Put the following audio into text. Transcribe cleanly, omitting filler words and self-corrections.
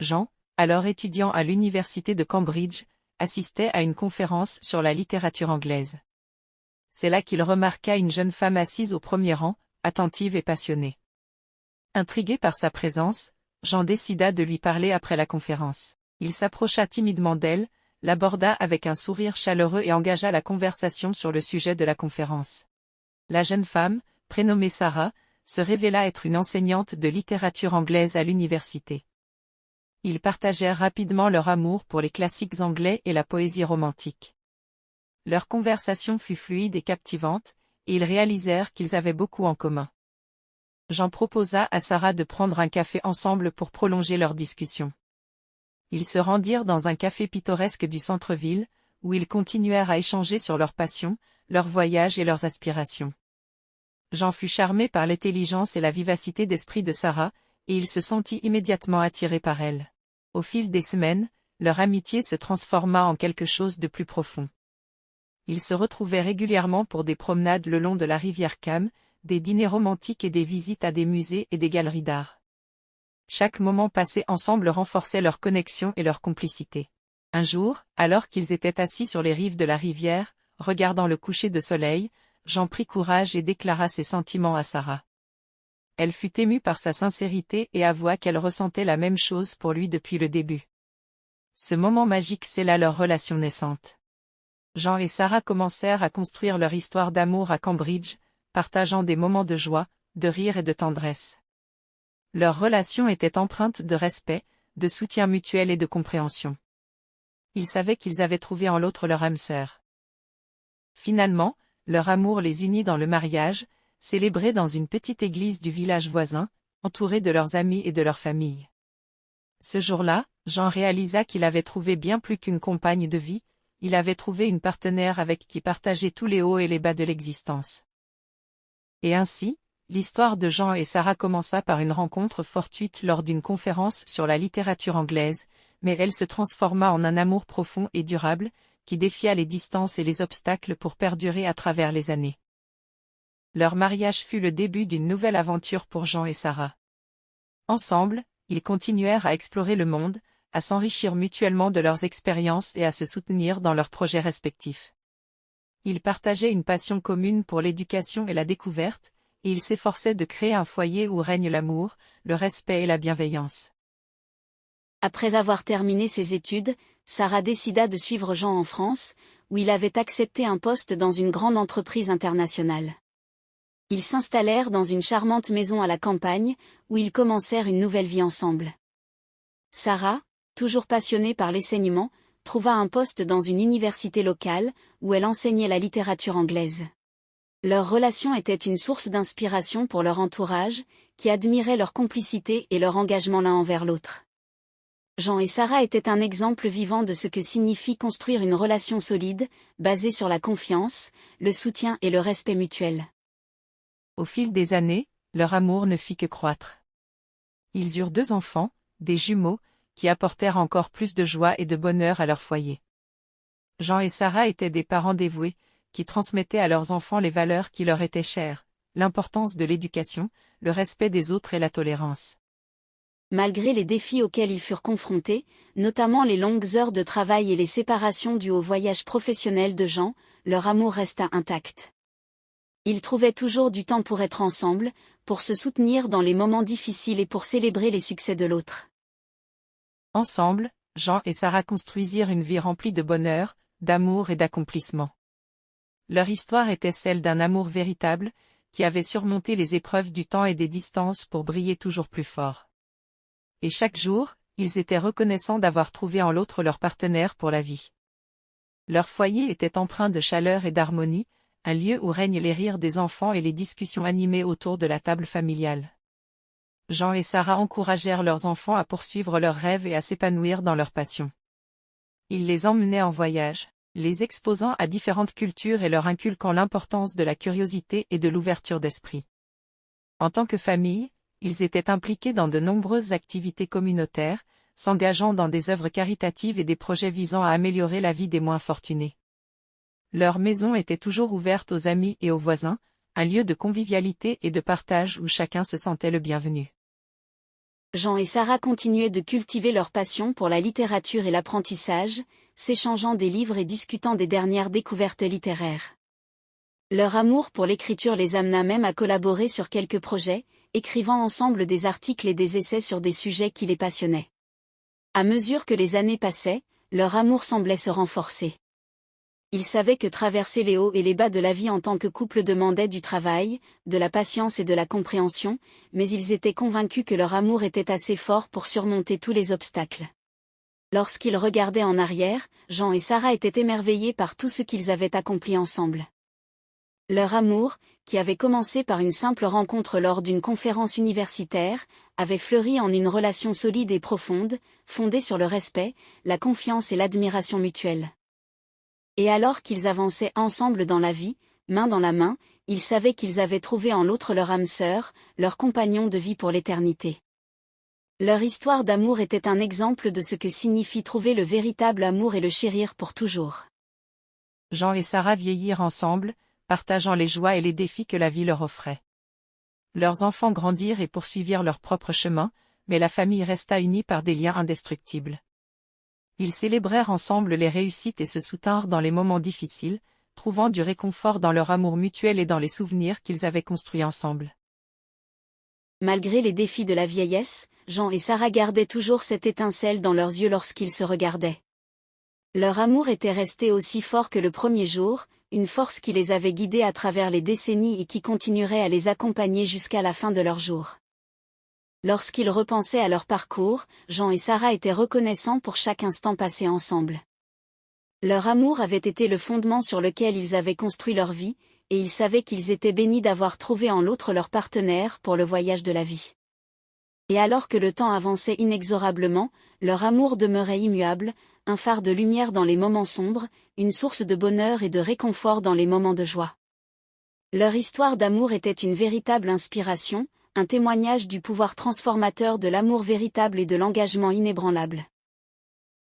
Jean, alors étudiant à l'université de Cambridge, assistait à une conférence sur la littérature anglaise. C'est là qu'il remarqua une jeune femme assise au premier rang, attentive et passionnée. Intrigué par sa présence, Jean décida de lui parler après la conférence. Il s'approcha timidement d'elle, l'aborda avec un sourire chaleureux et engagea la conversation sur le sujet de la conférence. La jeune femme, prénommée Sarah, se révéla être une enseignante de littérature anglaise à l'université. Ils partagèrent rapidement leur amour pour les classiques anglais et la poésie romantique. Leur conversation fut fluide et captivante, et ils réalisèrent qu'ils avaient beaucoup en commun. Jean proposa à Sarah de prendre un café ensemble pour prolonger leur discussion. Ils se rendirent dans un café pittoresque du centre-ville, où ils continuèrent à échanger sur leurs passions, leurs voyages et leurs aspirations. Jean fut charmé par l'intelligence et la vivacité d'esprit de Sarah, et il se sentit immédiatement attiré par elle. Au fil des semaines, leur amitié se transforma en quelque chose de plus profond. Ils se retrouvaient régulièrement pour des promenades le long de la rivière Cam, des dîners romantiques et des visites à des musées et des galeries d'art. Chaque moment passé ensemble renforçait leur connexion et leur complicité. Un jour, alors qu'ils étaient assis sur les rives de la rivière, regardant le coucher de soleil, Jean prit courage et déclara ses sentiments à Sarah. Elle fut émue par sa sincérité et avoua qu'elle ressentait la même chose pour lui depuis le début. Ce moment magique scella leur relation naissante. Jean et Sarah commencèrent à construire leur histoire d'amour à Cambridge, partageant des moments de joie, de rire et de tendresse. Leur relation était empreinte de respect, de soutien mutuel et de compréhension. Ils savaient qu'ils avaient trouvé en l'autre leur âme sœur. Finalement, leur amour les unit dans le mariage, célébré dans une petite église du village voisin, entourés de leurs amis et de leur famille. Ce jour-là, Jean réalisa qu'il avait trouvé bien plus qu'une compagne de vie, il avait trouvé une partenaire avec qui partager tous les hauts et les bas de l'existence. Et ainsi, l'histoire de Jean et Sarah commença par une rencontre fortuite lors d'une conférence sur la littérature anglaise, mais elle se transforma en un amour profond et durable, qui défia les distances et les obstacles pour perdurer à travers les années. Leur mariage fut le début d'une nouvelle aventure pour Jean et Sarah. Ensemble, ils continuèrent à explorer le monde, à s'enrichir mutuellement de leurs expériences et à se soutenir dans leurs projets respectifs. Ils partageaient une passion commune pour l'éducation et la découverte, et ils s'efforçaient de créer un foyer où règne l'amour, le respect et la bienveillance. Après avoir terminé ses études, Sarah décida de suivre Jean en France, où il avait accepté un poste dans une grande entreprise internationale. Ils s'installèrent dans une charmante maison à la campagne, où ils commencèrent une nouvelle vie ensemble. Sarah, toujours passionnée par l'enseignement, trouva un poste dans une université locale, où elle enseignait la littérature anglaise. Leur relation était une source d'inspiration pour leur entourage, qui admirait leur complicité et leur engagement l'un envers l'autre. Jean et Sarah étaient un exemple vivant de ce que signifie construire une relation solide, basée sur la confiance, le soutien et le respect mutuel. Au fil des années, leur amour ne fit que croître. Ils eurent 2 enfants, des jumeaux, qui apportèrent encore plus de joie et de bonheur à leur foyer. Jean et Sarah étaient des parents dévoués, qui transmettaient à leurs enfants les valeurs qui leur étaient chères, l'importance de l'éducation, le respect des autres et la tolérance. Malgré les défis auxquels ils furent confrontés, notamment les longues heures de travail et les séparations dues au voyage professionnel de Jean, leur amour resta intact. Ils trouvaient toujours du temps pour être ensemble, pour se soutenir dans les moments difficiles et pour célébrer les succès de l'autre. Ensemble, Jean et Sarah construisirent une vie remplie de bonheur, d'amour et d'accomplissement. Leur histoire était celle d'un amour véritable, qui avait surmonté les épreuves du temps et des distances pour briller toujours plus fort. Et chaque jour, ils étaient reconnaissants d'avoir trouvé en l'autre leur partenaire pour la vie. Leur foyer était empreint de chaleur et d'harmonie, un lieu où règnent les rires des enfants et les discussions animées autour de la table familiale. Jean et Sarah encouragèrent leurs enfants à poursuivre leurs rêves et à s'épanouir dans leur passion. Ils les emmenaient en voyage, les exposant à différentes cultures et leur inculquant l'importance de la curiosité et de l'ouverture d'esprit. En tant que famille, ils étaient impliqués dans de nombreuses activités communautaires, s'engageant dans des œuvres caritatives et des projets visant à améliorer la vie des moins fortunés. Leur maison était toujours ouverte aux amis et aux voisins, un lieu de convivialité et de partage où chacun se sentait le bienvenu. Jean et Sarah continuaient de cultiver leur passion pour la littérature et l'apprentissage, s'échangeant des livres et discutant des dernières découvertes littéraires. Leur amour pour l'écriture les amena même à collaborer sur quelques projets, écrivant ensemble des articles et des essais sur des sujets qui les passionnaient. À mesure que les années passaient, leur amour semblait se renforcer. Ils savaient que traverser les hauts et les bas de la vie en tant que couple demandait du travail, de la patience et de la compréhension, mais ils étaient convaincus que leur amour était assez fort pour surmonter tous les obstacles. Lorsqu'ils regardaient en arrière, Jean et Sarah étaient émerveillés par tout ce qu'ils avaient accompli ensemble. Leur amour, qui avait commencé par une simple rencontre lors d'une conférence universitaire, avait fleuri en une relation solide et profonde, fondée sur le respect, la confiance et l'admiration mutuelle. Et alors qu'ils avançaient ensemble dans la vie, main dans la main, ils savaient qu'ils avaient trouvé en l'autre leur âme sœur, leur compagnon de vie pour l'éternité. Leur histoire d'amour était un exemple de ce que signifie trouver le véritable amour et le chérir pour toujours. Jean et Sarah vieillirent ensemble, partageant les joies et les défis que la vie leur offrait. Leurs enfants grandirent et poursuivirent leur propre chemin, mais la famille resta unie par des liens indestructibles. Ils célébrèrent ensemble les réussites et se soutinrent dans les moments difficiles, trouvant du réconfort dans leur amour mutuel et dans les souvenirs qu'ils avaient construits ensemble. Malgré les défis de la vieillesse, Jean et Sarah gardaient toujours cette étincelle dans leurs yeux lorsqu'ils se regardaient. Leur amour était resté aussi fort que le premier jour, une force qui les avait guidés à travers les décennies et qui continuerait à les accompagner jusqu'à la fin de leurs jours. Lorsqu'ils repensaient à leur parcours, Jean et Sarah étaient reconnaissants pour chaque instant passé ensemble. Leur amour avait été le fondement sur lequel ils avaient construit leur vie, et ils savaient qu'ils étaient bénis d'avoir trouvé en l'autre leur partenaire pour le voyage de la vie. Et alors que le temps avançait inexorablement, leur amour demeurait immuable, un phare de lumière dans les moments sombres, une source de bonheur et de réconfort dans les moments de joie. Leur histoire d'amour était une véritable inspiration, un témoignage du pouvoir transformateur de l'amour véritable et de l'engagement inébranlable.